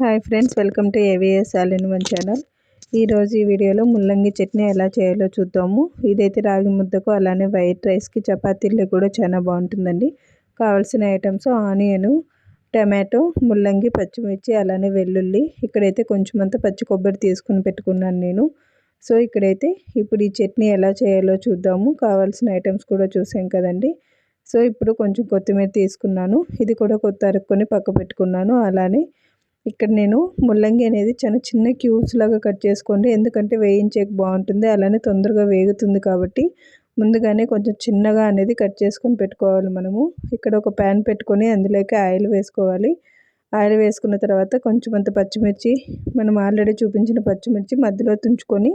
Hi friends, welcome to AVS all in one channel. ఈరోజు ఈ వీడియోలో ముల్లంగి చట్నీ ఎలా చేయాలో చూద్దాము. ఇదైతే రాగి ముద్దకు అలానే వైట్ రైస్కి చపాతీల్లో కూడా చాలా బాగుంటుందండి. కావాల్సిన ఐటమ్స్ ఆనియన్, టమాటో, ముల్లంగి, పచ్చిమిర్చి, అలానే వెల్లుల్లి. ఇక్కడైతే కొంచెం అంతా పచ్చి కొబ్బరి తీసుకుని పెట్టుకున్నాను నేను. సో ఇక్కడైతే ఇప్పుడు ఈ చట్నీ ఎలా చేయాలో చూద్దాము. కావాల్సిన ఐటమ్స్ కూడా చూసాం కదండి. సో ఇప్పుడు కొంచెం కొత్తిమీర తీసుకున్నాను, ఇది కూడా తరుక్కొని పక్క పెట్టుకున్నాను. అలానే ఇక్కడ నేను ముల్లంగి అనేది చాలా చిన్న క్యూబ్స్ లాగా కట్ చేసుకోండి, ఎందుకంటే వేయించేకి బాగుంటుంది, అలానే తొందరగా వేగుతుంది. కాబట్టి ముందుగానే కొంచెం చిన్నగా అనేది కట్ చేసుకొని పెట్టుకోవాలి. మనము ఇక్కడ ఒక ప్యాన్ పెట్టుకొని అందులోకి ఆయిల్ వేసుకోవాలి. ఆయిల్ వేసుకున్న తర్వాత కొంచెం అంత పచ్చిమిర్చి, మనం ఆల్రెడీ చూపించిన పచ్చిమిర్చి మధ్యలో తుంచుకొని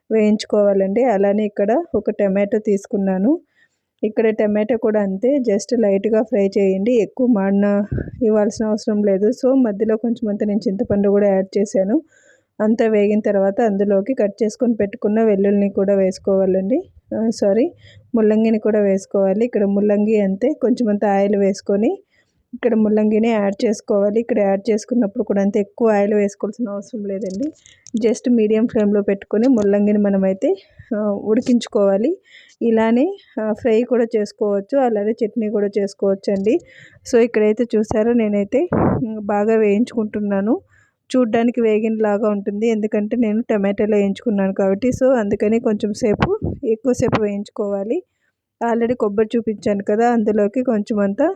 వేయించుకోవాలండి. అలానే ఇక్కడ ఒక టమాటో తీసుకున్నాను. ఇక్కడ టమాటో కూడా అంతే, జస్ట్ లైట్గా ఫ్రై చేయండి, ఎక్కువ మాడిన ఇవ్వాల్సిన అవసరం లేదు. సో మధ్యలో కొంచెం అంత నేను చింతపండు కూడా యాడ్ చేశాను. అంతా వేగిన తర్వాత అందులోకి కట్ చేసుకొని పెట్టుకున్న వెల్లుల్లిని కూడా వేసుకోవాలండి. ముల్లంగిని కూడా వేసుకోవాలి. ఇక్కడ ముల్లంగి అంతే, కొంచెం అంత ఆయిల్ వేసుకొని ఇక్కడ ముల్లంగిని యాడ్ చేసుకోవాలి. ఇక్కడ యాడ్ చేసుకున్నప్పుడు కూడా అంతే, ఎక్కువ ఆయిల్ వేసుకోవాల్సిన అవసరం లేదండి. జస్ట్ మీడియం ఫ్లేమ్లో పెట్టుకొని ముల్లంగిని మనమైతే ఉడికించుకోవాలి. ఇలానే ఫ్రై కూడా చేసుకోవచ్చు, అలానే చట్నీ కూడా చేసుకోవచ్చు అండి. సో ఇక్కడైతే చూసారో నేనైతే బాగా వేయించుకుంటున్నాను. చూడ్డానికి వేగినలాగా ఉంటుంది, ఎందుకంటే నేను టమాటాలో వేయించుకున్నాను కాబట్టి. సో అందుకని కొంచెం ఎక్కువసేపు వేయించుకోవాలి. ఆల్రెడీ కొబ్బరి చూపించాను కదా, అందులోకి కొంచెం అంతా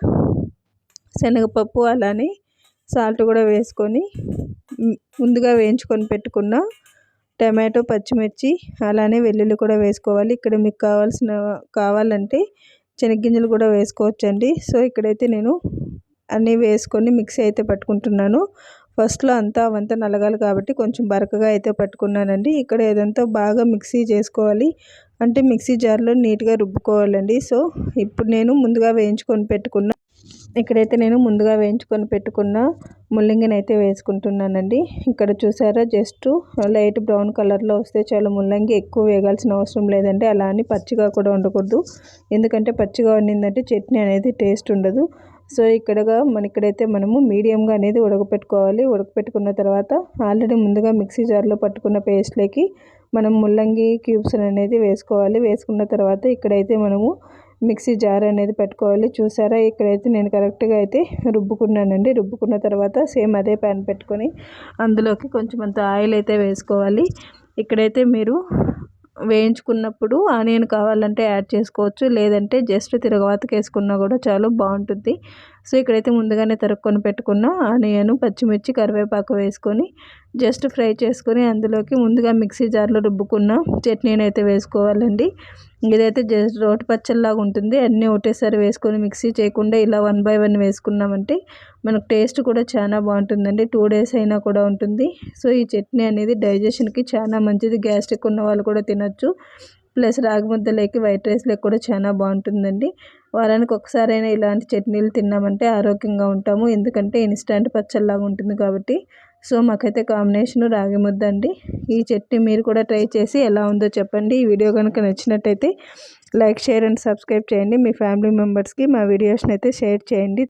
శనగపప్పు అలానే సాల్ట్ కూడా వేసుకొని ముందుగా వేయించుకొని పెట్టుకున్న టమాటో, పచ్చిమిర్చి, అలానే వెల్లుల్లి కూడా వేసుకోవాలి. ఇక్కడ మీకు కావాలంటే శనగగింజలు కూడా వేసుకోవచ్చండి. సో ఇక్కడైతే నేను అన్నీ వేసుకొని మిక్సీ అయితే పట్టుకుంటున్నాను. ఫస్ట్లో అవంతా నలగాలి కాబట్టి కొంచెం బరకగా అయితే పట్టుకున్నానండి. ఇక్కడ ఇదంతా బాగా మిక్సీ చేసుకోవాలి, అంటే మిక్సీ జార్లో నీట్గా రుబ్బుకోవాలండి. సో ఇప్పుడు నేను ముందుగా వేయించుకొని పెట్టుకున్న ముల్లంగిని అయితే వేసుకుంటున్నానండి. ఇక్కడ చూసారా, జస్ట్ లైట్ బ్రౌన్ కలర్లో వస్తే చాలా. ముల్లంగి ఎక్కువ వేగాల్సిన అవసరం లేదండి. అలా అని పచ్చిగా కూడా ఉండకూడదు, ఎందుకంటే పచ్చిగా వండిందంటే చట్నీ అనేది టేస్ట్ ఉండదు. సో ఇక్కడైతే మనము మీడియంగా అనేది ఉడకపెట్టుకోవాలి. ఉడకపెట్టుకున్న తర్వాత ఆల్రెడీ ముందుగా మిక్సీ జార్లో పట్టుకున్న పేస్ట్లోకి మనం ముల్లంగి క్యూబ్స్ అనేది వేసుకోవాలి. వేసుకున్న తర్వాత ఇక్కడైతే మనము మిక్సీ జార్ అనేది పెట్టుకోవాలి. చూసారా, ఇక్కడైతే నేను కరెక్ట్గా అయితే రుబ్బుకున్నానండి. రుబ్బుకున్న తర్వాత సేమ్ అదే ప్యాన్ పెట్టుకొని అందులోకి కొంచెం అంత ఆయిల్ అయితే వేసుకోవాలి. ఇక్కడైతే మీరు వేయించుకున్నప్పుడు ఆనియన్ కావాలంటే యాడ్ చేసుకోవచ్చు, లేదంటే జస్ట్ తిరగవాతకి వేసుకున్నా కూడా చాలా బాగుంటుంది. సో ఇక్కడైతే ముందుగానే తరుక్కొని పెట్టుకున్న ఆనియన్, పచ్చిమిర్చి, కరివేపాకు వేసుకొని జస్ట్ ఫ్రై చేసుకొని అందులోకి ముందుగా మిక్సీ జార్లో రుబ్బుకున్న చట్నీని అయితే వేసుకోవాలండి. ఇదైతే జస్ట్ రోటి పచ్చళ్ళలాగా ఉంటుంది. అన్నీ ఒకటేసారి వేసుకొని మిక్సీ చేయకుండా ఇలా 1 by 1 వేసుకున్నామంటే మనకు టేస్ట్ కూడా చాలా బాగుంటుందండి. 2 days అయినా కూడా ఉంటుంది. సో ఈ చట్నీ అనేది డైజెషన్కి చాలా మంచిది, గ్యాస్ట్రిక్ ఉన్న వాళ్ళు కూడా తినొచ్చు. ప్లస్ రాగి ముద్దలేకి, వైట్ రైస్లోకి కూడా చాలా బాగుంటుందండి. వారానికి ఒకసారైనా ఇలాంటి చట్నీలు తిన్నామంటే ఆరోగ్యంగా ఉంటాము, ఎందుకంటే ఇన్స్టెంట్ పచ్చళ్ళలాగా ఉంటుంది కాబట్టి. సో మాకైతే కాంబినేషన్ రాగి ముద్ద అండి. ఈ చట్నీ మీరు కూడా ట్రై చేసి ఎలా ఉందో చెప్పండి. ఈ వీడియో కనుక నచ్చినట్టయితే లైక్, షేర్ అండ్ సబ్స్క్రైబ్ చేయండి. మీ ఫ్యామిలీ మెంబర్స్కి మా వీడియోస్ని అయితే షేర్ చేయండి.